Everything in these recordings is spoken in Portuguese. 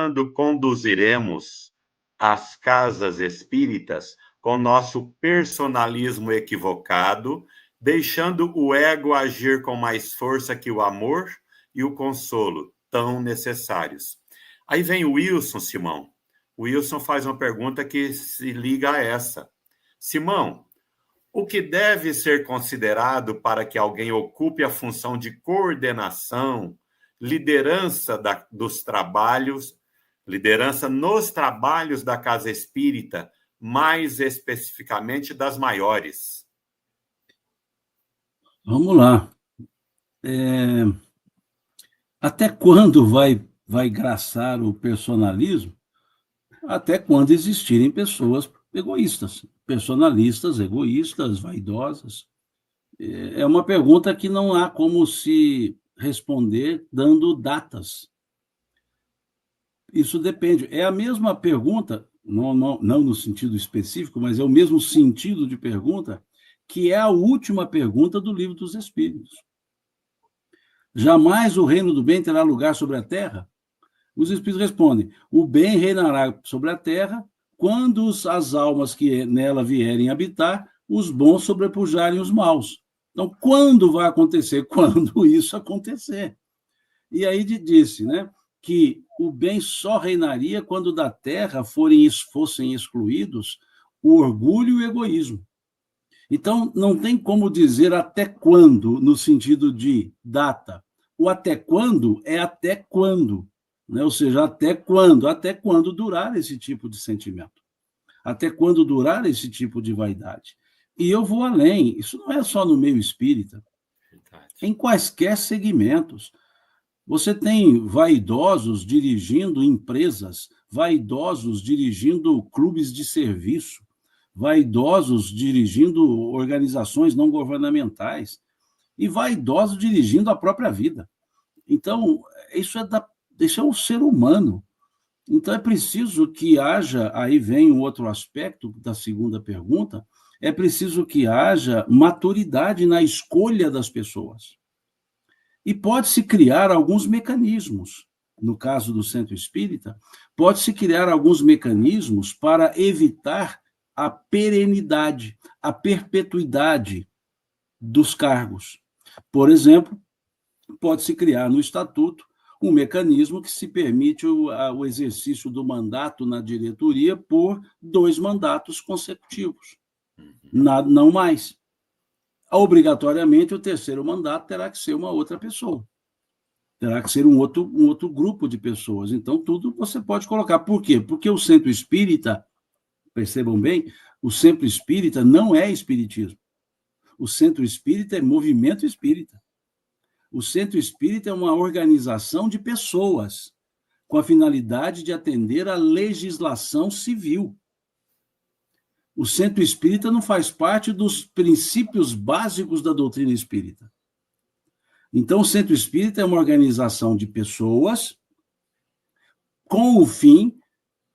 quando conduziremos as casas espíritas com nosso personalismo equivocado, deixando o ego agir com mais força que o amor e o consolo, tão necessários? Aí vem o Wilson, Simão. O Wilson faz uma pergunta que se liga a essa. Simão, o que deve ser considerado para que alguém ocupe a função de coordenação, liderança dos trabalhos, liderança nos trabalhos da casa espírita, mais especificamente das maiores? Vamos lá. Até quando vai graçar o personalismo? Até quando existirem pessoas egoístas, personalistas, egoístas, vaidosas. É uma pergunta que não há como se responder dando datas. Isso depende. É a mesma pergunta, não no sentido específico, mas é o mesmo sentido de pergunta, que é a última pergunta do Livro dos Espíritos. Jamais o reino do bem terá lugar sobre a terra? Os Espíritos respondem: o bem reinará sobre a terra quando as almas que nela vierem habitar, os bons sobrepujarem os maus. Então, quando vai acontecer? Quando isso acontecer. E aí disse, né, que o bem só reinaria quando da terra fossem excluídos o orgulho e o egoísmo. Então, não tem como dizer até quando, no sentido de data. O até quando é até quando, né? Ou seja, até quando? Até quando durar esse tipo de sentimento. Até quando durar esse tipo de vaidade. E eu vou além, isso não é só no meio espírita. Em quaisquer segmentos. Você tem vaidosos dirigindo empresas, vaidosos dirigindo clubes de serviço, vaidosos dirigindo organizações não governamentais e vaidosos dirigindo a própria vida. Então, isso é um ser humano. Então, é preciso que haja, aí vem um outro aspecto da segunda pergunta, é preciso que haja maturidade na escolha das pessoas. E pode-se criar alguns mecanismos. No caso do centro espírita, pode-se criar alguns mecanismos para evitar a perenidade, a perpetuidade dos cargos. Por exemplo, pode-se criar no estatuto um mecanismo que se permite o exercício do mandato na diretoria por 2 mandatos consecutivos, não mais. Obrigatoriamente, o terceiro mandato terá que ser uma outra pessoa. Terá que ser um outro grupo de pessoas. Então, tudo você pode colocar. Por quê? Porque o centro espírita, percebam bem, o centro espírita não é espiritismo. O centro espírita é movimento espírita. O centro espírita é uma organização de pessoas com a finalidade de atender à legislação civil. O centro espírita não faz parte dos princípios básicos da doutrina espírita. Então, o centro espírita é uma organização de pessoas com o fim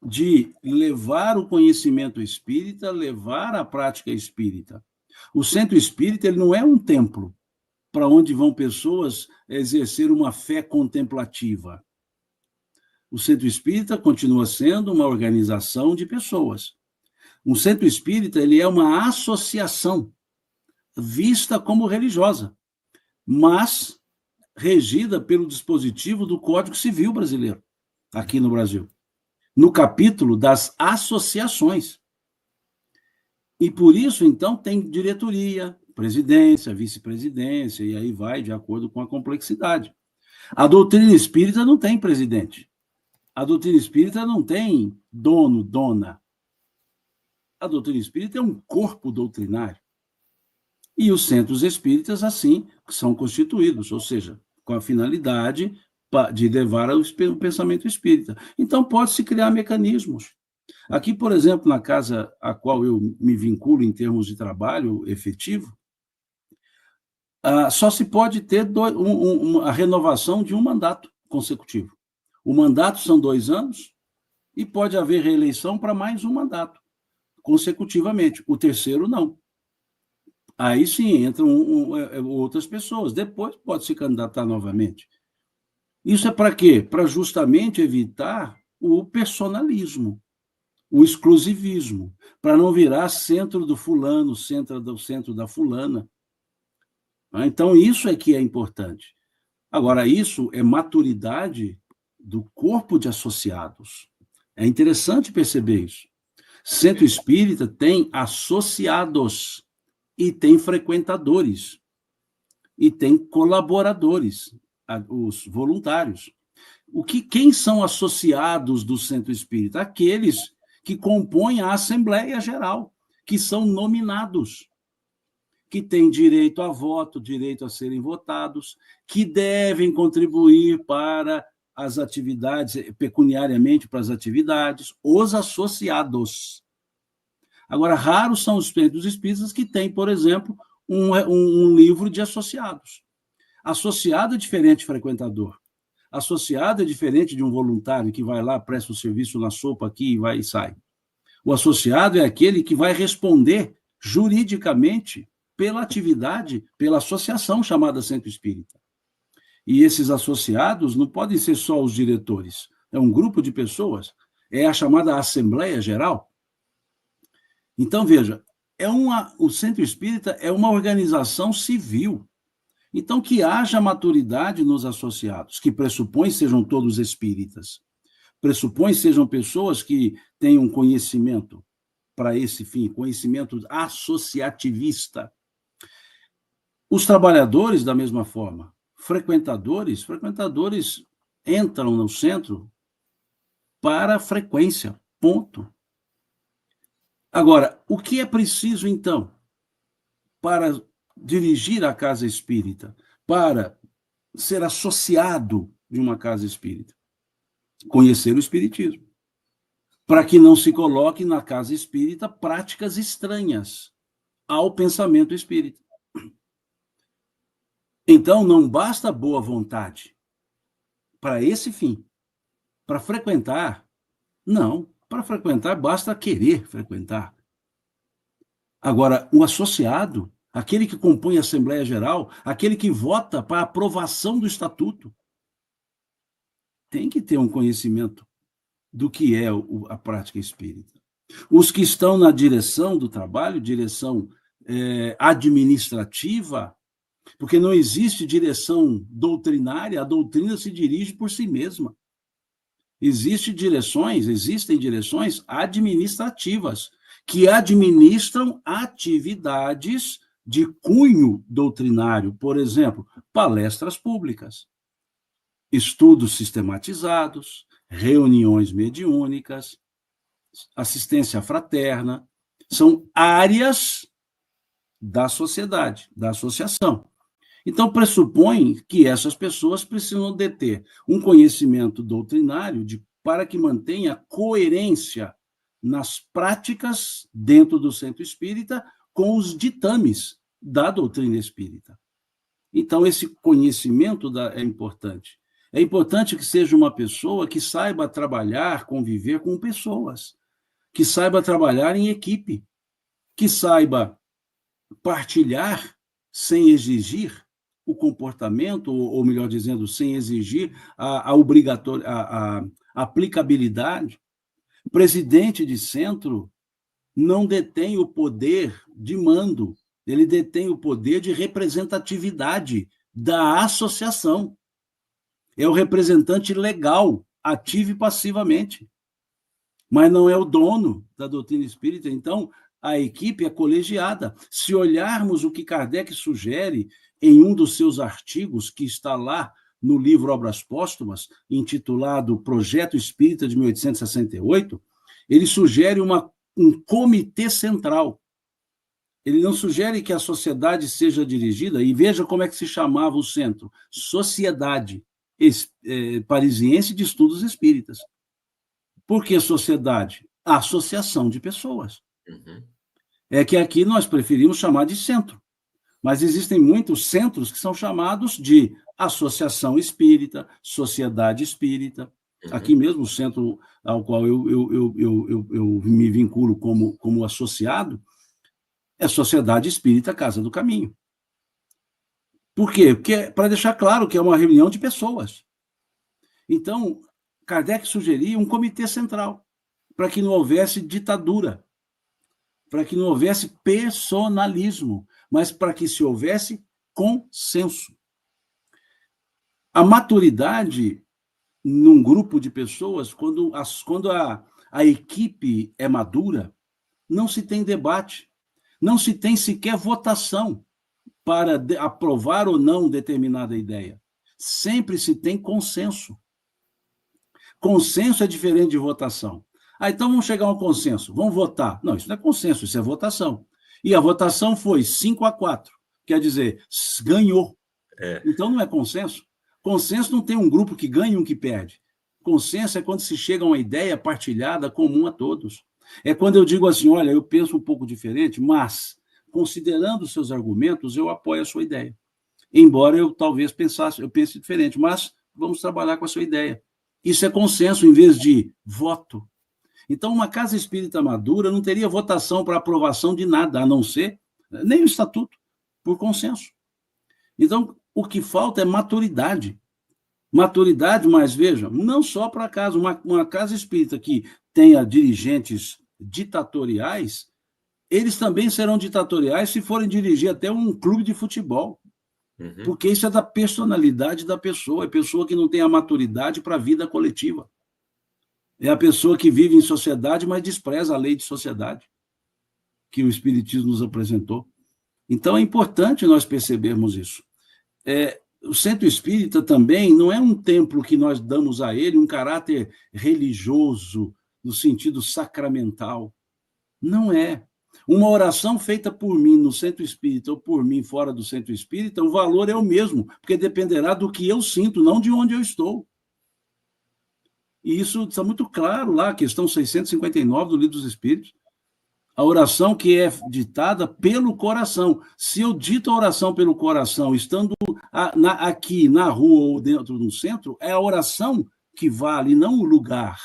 de levar o conhecimento espírita, levar a prática espírita. O centro espírita ele não é um templo para onde vão pessoas exercer uma fé contemplativa. O centro espírita continua sendo uma organização de pessoas. Um centro espírita ele é uma associação vista como religiosa, mas regida pelo dispositivo do Código Civil brasileiro, aqui no Brasil, no capítulo das associações. E por isso, então, tem diretoria, presidência, vice-presidência, e aí vai de acordo com a complexidade. A doutrina espírita não tem presidente. A doutrina espírita não tem dono, dona. A doutrina espírita é um corpo doutrinário. E os centros espíritas, assim, são constituídos, ou seja, com a finalidade de levar o pensamento espírita. Então, pode-se criar mecanismos. Aqui, por exemplo, na casa a qual eu me vinculo em termos de trabalho efetivo, só se pode ter a renovação de um mandato consecutivo. O mandato são 2 anos e pode haver reeleição para mais um mandato consecutivamente. O terceiro, não. Aí sim entram outras pessoas. Depois pode se candidatar novamente. Isso é para quê? Para justamente evitar o personalismo, o exclusivismo, para não virar centro do fulano, centro da fulana. Então, isso é que é importante. Agora, isso é maturidade do corpo de associados. É interessante perceber isso. Centro espírita tem associados e tem frequentadores e tem colaboradores, os voluntários. Quem são associados do centro espírita? Aqueles que compõem a Assembleia Geral, que são nominados, que têm direito a voto, direito a serem votados, que devem contribuir para as atividades, pecuniariamente para as atividades, os associados. Agora, raros são os espíritas que têm, por exemplo, um livro de associados. Associado é diferente de frequentador. Associado é diferente de um voluntário que vai lá, presta um serviço na sopa aqui e vai e sai. O associado é aquele que vai responder juridicamente pela atividade, pela associação chamada Centro Espírita. E esses associados não podem ser só os diretores, é um grupo de pessoas, é a chamada Assembleia Geral. Então, veja, o Centro Espírita é uma organização civil. Então, que haja maturidade nos associados, que pressupõe sejam todos espíritas, pressupõe sejam pessoas que tenham conhecimento para esse fim, conhecimento associativista. Os trabalhadores, da mesma forma, frequentadores entram no centro para frequência, ponto. Agora, o que é preciso, então, para dirigir a casa espírita, para ser associado de uma casa espírita? Conhecer o espiritismo, para que não se coloque na casa espírita práticas estranhas ao pensamento espírita. Então, não basta boa vontade para esse fim. Para frequentar, não. Para frequentar, basta querer frequentar. Agora, o associado, aquele que compõe a Assembleia Geral, aquele que vota para a aprovação do Estatuto, tem que ter um conhecimento do que é a prática espírita. Os que estão na direção do trabalho, direção administrativa, porque não existe direção doutrinária, a doutrina se dirige por si mesma. Existem direções administrativas, que administram atividades de cunho doutrinário, por exemplo, palestras públicas, estudos sistematizados, reuniões mediúnicas, assistência fraterna, são áreas da sociedade, da associação. Então, pressupõe que essas pessoas precisam de ter um conhecimento doutrinário para que mantenha coerência nas práticas dentro do centro espírita com os ditames da doutrina espírita. Então, esse conhecimento é importante. É importante que seja uma pessoa que saiba trabalhar, conviver com pessoas, que saiba trabalhar em equipe, que saiba partilhar sem exigir o comportamento, ou melhor dizendo, sem exigir a aplicabilidade. O presidente de centro não detém o poder de mando, ele detém o poder de representatividade da associação. É o representante legal, ativo e passivamente, mas não é o dono da doutrina espírita. Então, a equipe é colegiada. Se olharmos o que Kardec sugere em um dos seus artigos, que está lá no livro Obras Póstumas, intitulado Projeto Espírita de 1868, ele sugere um comitê central. Ele não sugere que a sociedade seja dirigida, e veja como é que se chamava o centro, Sociedade Parisiense de Estudos Espíritas. Por que sociedade? Associação de pessoas. Uhum. É que aqui nós preferimos chamar de centro, mas existem muitos centros que são chamados de associação espírita, sociedade espírita. Uhum. Aqui mesmo, o centro ao qual eu me vinculo como associado é Sociedade Espírita Casa do Caminho. Por quê? Porque para deixar claro que é uma reunião de pessoas. Então, Kardec sugeria um comitê central, para que não houvesse ditadura, para que não houvesse personalismo, mas para que se houvesse consenso. A maturidade num grupo de pessoas, quando a equipe é madura, não se tem debate, não se tem sequer votação para aprovar ou não determinada ideia. Sempre se tem consenso. Consenso é diferente de votação. Então vamos chegar a um consenso, vamos votar. Não, isso não é consenso, isso é votação. E a votação foi 5-4, quer dizer, ganhou. Então não é consenso. Consenso não tem um grupo que ganha e um que perde. Consenso é quando se chega a uma ideia partilhada, comum a todos. É quando eu digo assim, olha, eu penso um pouco diferente, mas, considerando os seus argumentos, eu apoio a sua ideia. Embora eu talvez pense diferente, mas vamos trabalhar com a sua ideia. Isso é consenso em vez de voto. Então, uma casa espírita madura não teria votação para aprovação de nada, a não ser, nem o estatuto, por consenso. Então, o que falta é maturidade. Maturidade, mas vejam, não só para casa, uma casa espírita que tenha dirigentes ditatoriais, eles também serão ditatoriais se forem dirigir até um clube de futebol. Porque isso é da personalidade da pessoa, é a pessoa que não tem a maturidade para a vida coletiva. É a pessoa que vive em sociedade, mas despreza a lei de sociedade que o Espiritismo nos apresentou. Então, é importante nós percebermos isso. O centro espírita também não é um templo que nós damos a ele um caráter religioso, no sentido sacramental. Não é. Uma oração feita por mim no centro espírita ou por mim fora do centro espírita, o valor é o mesmo, porque dependerá do que eu sinto, não de onde eu estou. E isso está muito claro lá, questão 659 do Livro dos Espíritos. A oração que é ditada pelo coração. Se eu dito a oração pelo coração, estando aqui na rua ou dentro do centro, é a oração que vale, não o lugar.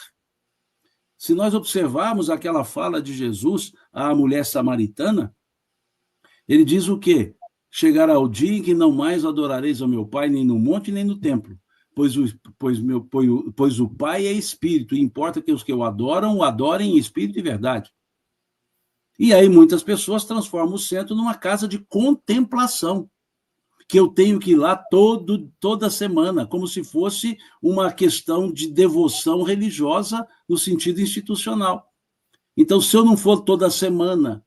Se nós observarmos aquela fala de Jesus à mulher samaritana, ele diz o quê? Chegará o dia em que não mais adorareis ao meu Pai, nem no monte, nem no templo, pois o Pai é Espírito, e importa que os que o adorem em Espírito e verdade. E aí muitas pessoas transformam o centro numa casa de contemplação, que eu tenho que ir lá toda semana, como se fosse uma questão de devoção religiosa no sentido institucional. Então, se eu não for toda semana,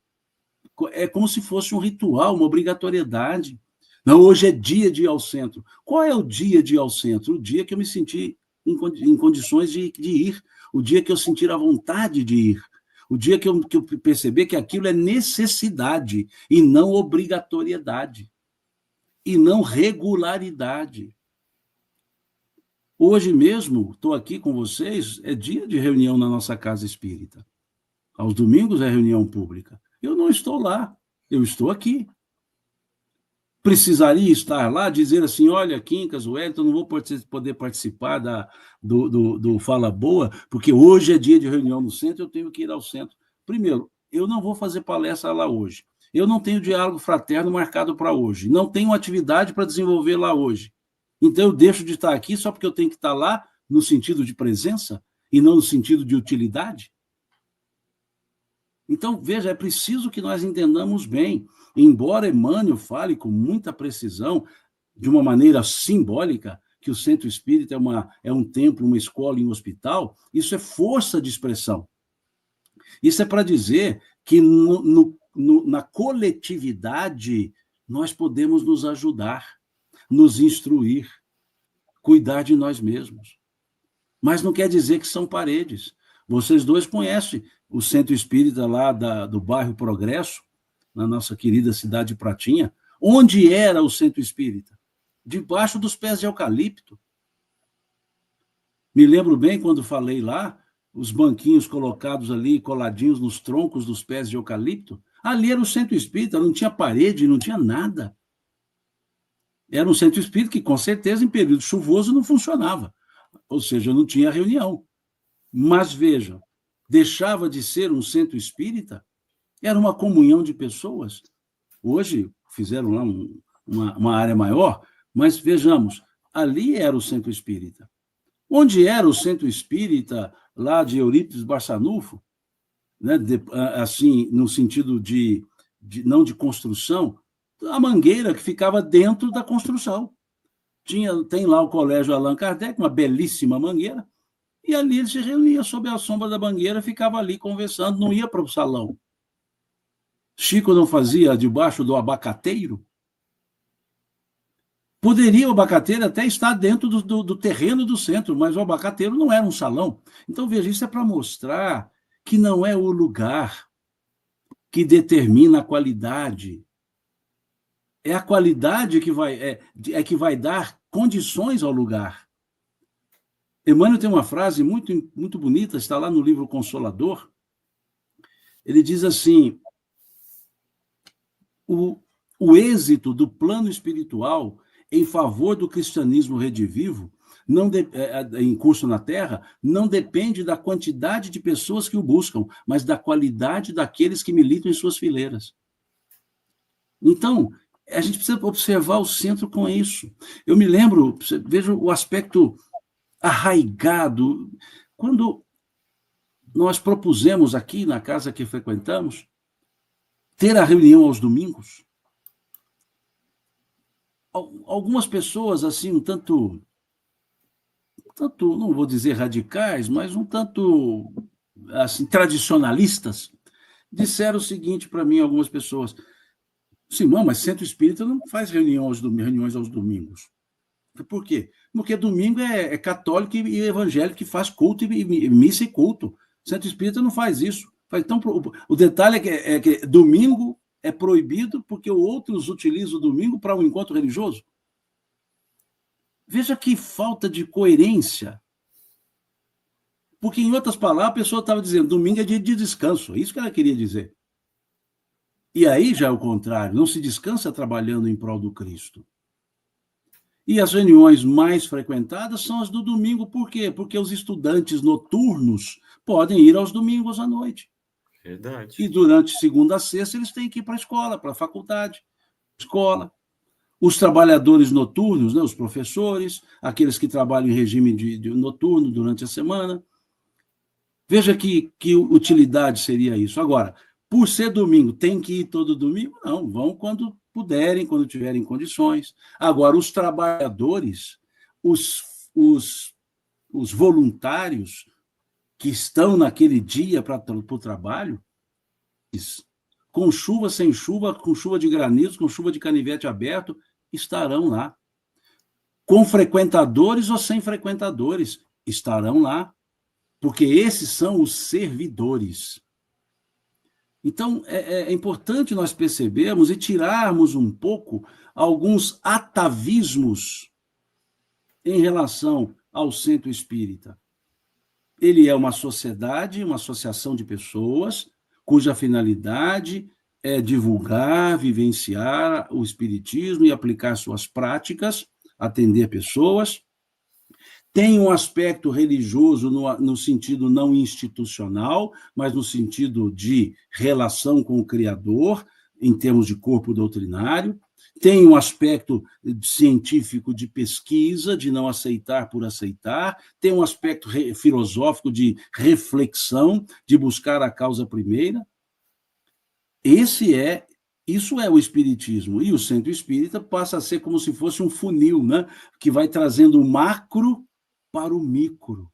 é como se fosse um ritual, uma obrigatoriedade. Não, hoje é dia de ir ao centro. Qual é o dia de ir ao centro? O dia que eu me senti em condições de ir, o dia que eu sentir a vontade de ir, o dia que eu perceber que aquilo é necessidade e não obrigatoriedade, e não regularidade. Hoje mesmo, estou aqui com vocês, é dia de reunião na nossa casa espírita. Aos domingos é reunião pública. Eu não estou lá, eu estou aqui. Precisaria estar lá, dizer assim, olha, Quincas, Wellington, não vou poder participar do Fala Boa, porque hoje é dia de reunião no centro, eu tenho que ir ao centro. Primeiro, eu não vou fazer palestra lá hoje. Eu não tenho diálogo fraterno marcado para hoje. Não tenho atividade para desenvolver lá hoje. Então, eu deixo de estar aqui só porque eu tenho que estar lá no sentido de presença e não no sentido de utilidade? Então, veja, é preciso que nós entendamos bem. Embora Emmanuel fale com muita precisão, de uma maneira simbólica, que o centro espírita é um templo, uma escola e um hospital, isso é força de expressão. Isso é para dizer que na coletividade nós podemos nos ajudar, nos instruir, cuidar de nós mesmos. Mas não quer dizer que são paredes. Vocês dois conhecem o centro espírita lá do bairro Progresso, na nossa querida cidade de Pratinha. Onde era o centro espírita? Debaixo dos pés de eucalipto. Me lembro bem quando falei lá, os banquinhos colocados ali, coladinhos nos troncos dos pés de eucalipto. Ali era o centro espírita, não tinha parede, não tinha nada. Era um centro espírita que, com certeza, em período chuvoso não funcionava. Ou seja, não tinha reunião. Mas, veja, deixava de ser um centro espírita? Era uma comunhão de pessoas. Hoje, fizeram lá uma área maior, mas, vejamos, ali era o centro espírita. Onde era o centro espírita lá de Eurípides Barçanufo, né, assim, no sentido não de construção, a mangueira que ficava dentro da construção. Tem lá o Colégio Allan Kardec, uma belíssima mangueira, e ali ele se reunia sob a sombra da mangueira, ficava ali conversando, não ia para o salão. Chico não fazia debaixo do abacateiro? Poderia o abacateiro até estar dentro do terreno do centro, mas o abacateiro não era um salão. Então, veja, isso é para mostrar que não é o lugar que determina a qualidade. É a qualidade que vai dar condições ao lugar. Emmanuel tem uma frase muito, muito bonita, está lá no livro Consolador. Ele diz assim: o êxito do plano espiritual em favor do cristianismo redivivo, em curso na Terra, não depende da quantidade de pessoas que o buscam, mas da qualidade daqueles que militam em suas fileiras. Então, a gente precisa observar o centro com isso. Eu me lembro, vejo o aspecto arraigado, quando nós propusemos aqui na casa que frequentamos ter a reunião aos domingos, algumas pessoas assim um tanto, não vou dizer radicais, mas um tanto assim tradicionalistas, disseram o seguinte para mim, algumas pessoas: Simão, mas centro espírita não faz reuniões aos domingos. Por quê? Porque domingo é católico e evangélico que faz culto, e missa e culto. Centro espírita não faz isso. Então, o detalhe é que domingo é proibido porque outros utilizam o domingo para um encontro religioso. Veja que falta de coerência. Porque, em outras palavras, a pessoa estava dizendo domingo é dia de descanso. É isso que ela queria dizer. E aí já é o contrário. Não se descansa trabalhando em prol do Cristo. E as reuniões mais frequentadas são as do domingo. Por quê? Porque os estudantes noturnos podem ir aos domingos à noite. Verdade. E durante segunda a sexta eles têm que ir para a escola, para a faculdade, escola. Os trabalhadores noturnos, né, os professores, aqueles que trabalham em regime de noturno durante a semana. Veja que utilidade seria isso. Agora, por ser domingo, tem que ir todo domingo? Não, vão quando puderem, quando tiverem condições. Agora, os trabalhadores, os voluntários que estão naquele dia para o trabalho, com chuva, sem chuva, com chuva de granizo, com chuva de canivete aberto, estarão lá. Com frequentadores ou sem frequentadores, estarão lá. Porque esses são os servidores. Então, é importante nós percebermos e tirarmos um pouco alguns atavismos em relação ao centro espírita. Ele é uma sociedade, uma associação de pessoas, cuja finalidade é divulgar, vivenciar o espiritismo e aplicar suas práticas, atender pessoas. Tem um aspecto religioso no sentido não institucional, mas no sentido de relação com o Criador, em termos de corpo doutrinário. Tem um aspecto científico de pesquisa, de não aceitar por aceitar. Tem um aspecto filosófico de reflexão, de buscar a causa primeira. Isso é o espiritismo. E o centro espírita passa a ser como se fosse um funil, né? Que vai trazendo o macro para o micro,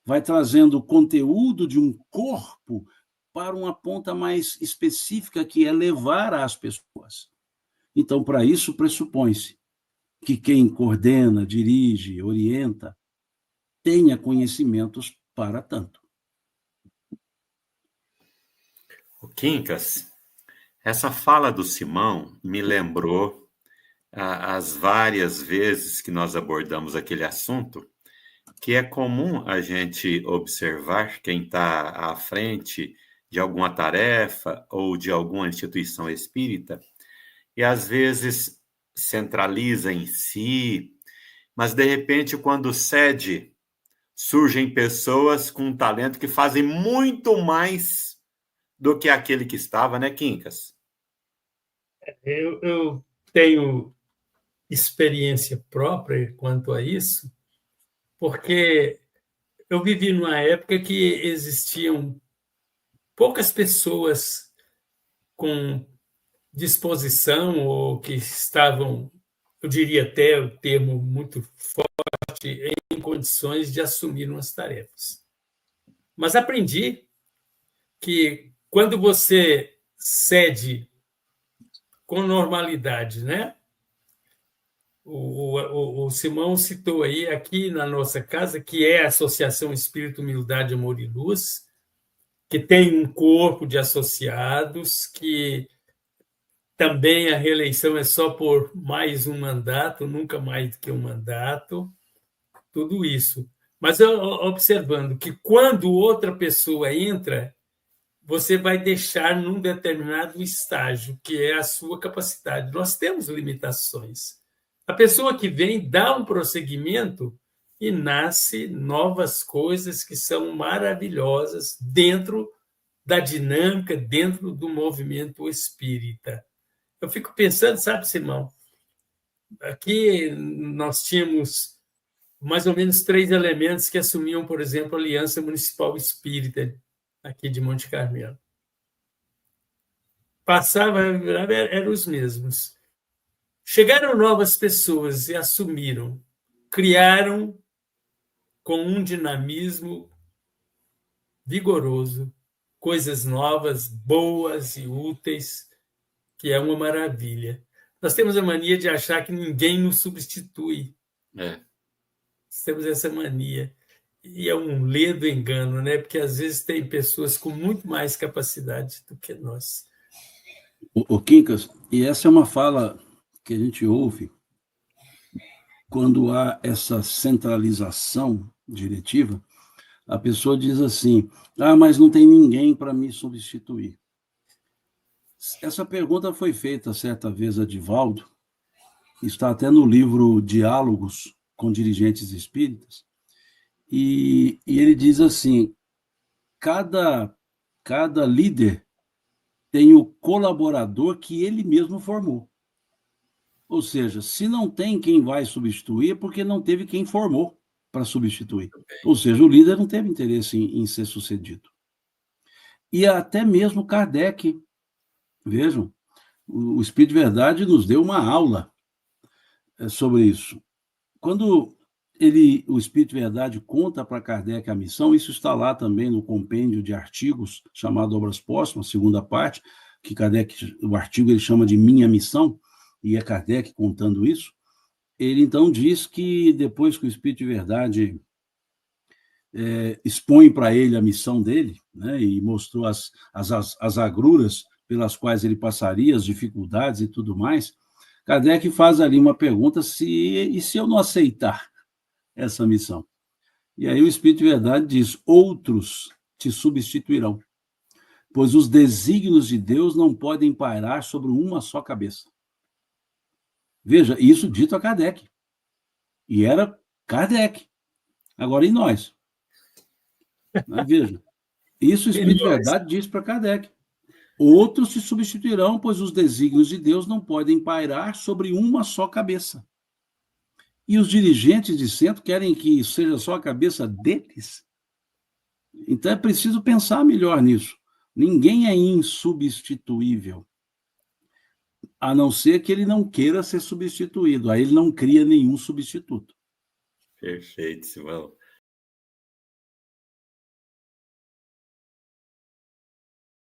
vai trazendo o conteúdo de um corpo para uma ponta mais específica, que é levar às pessoas. Então, para isso, pressupõe-se que quem coordena, dirige, orienta, tenha conhecimentos para tanto. O Quincas, essa fala do Simão me lembrou as várias vezes que nós abordamos aquele assunto, que é comum a gente observar quem está à frente de alguma tarefa ou de alguma instituição espírita e às vezes centraliza em si, mas de repente quando cede, surgem pessoas com um talento que fazem muito mais do que aquele que estava, né, Quincas? Eu tenho experiência própria quanto a isso, porque eu vivi numa época que existiam poucas pessoas com disposição ou que estavam, eu diria até o termo muito forte, em condições de assumir umas tarefas. Mas aprendi que quando você cede com normalidade, né? O Simão citou aí, aqui na nossa casa, que é a Associação Espírito, Humildade, Amor e Luz, que tem um corpo de associados, que também a reeleição é só por mais um mandato, nunca mais do que um mandato, tudo isso. Mas eu observando que quando outra pessoa entra, você vai deixar num determinado estágio, que é a sua capacidade. Nós temos limitações. A pessoa que vem dá um prosseguimento e nasce novas coisas que são maravilhosas dentro da dinâmica, dentro do movimento espírita. Eu fico pensando, sabe, Simão, aqui nós tínhamos mais ou menos 3 elementos que assumiam, por exemplo, a Aliança Municipal Espírita, aqui de Monte Carmelo. Passava, eram os mesmos. Chegaram novas pessoas e assumiram, criaram com um dinamismo vigoroso coisas novas, boas e úteis, que é uma maravilha. Nós temos a mania de achar que ninguém nos substitui. Temos essa mania. E é um ledo engano, né? Porque às vezes tem pessoas com muito mais capacidade do que nós. O Quincas, e essa é uma fala que a gente ouve quando há essa centralização diretiva, a pessoa diz assim, mas não tem ninguém para me substituir. Essa pergunta foi feita certa vez a Divaldo, está até no livro Diálogos com Dirigentes Espíritas, e ele diz assim, cada líder tem o colaborador que ele mesmo formou. Ou seja, se não tem quem vai substituir, é porque não teve quem formou para substituir. Ou seja, o líder não teve interesse em ser sucedido. E até mesmo Kardec, vejam, o Espírito de Verdade nos deu uma aula sobre isso. Quando o Espírito de Verdade conta para Kardec a missão, isso está lá também no compêndio de artigos, chamado Obras Póstumas, segunda parte, que Kardec, o artigo ele chama de Minha Missão, e é Kardec contando isso. Ele então diz que depois que o Espírito de Verdade expõe para ele a missão dele, né, e mostrou as agruras pelas quais ele passaria, as dificuldades e tudo mais, Kardec faz ali uma pergunta, e se eu não aceitar essa missão? E aí o Espírito de Verdade diz, outros te substituirão, pois os desígnios de Deus não podem pairar sobre uma só cabeça. Veja, isso dito a Kardec. E era Kardec. Agora, e nós? Veja, isso o Espírito de Verdade diz para Kardec. Outros se substituirão, pois os desígnios de Deus não podem pairar sobre uma só cabeça. E os dirigentes de centro querem que seja só a cabeça deles? Então é preciso pensar melhor nisso. Ninguém é insubstituível, a não ser que ele não queira ser substituído. Aí ele não cria nenhum substituto. Perfeito, Simão.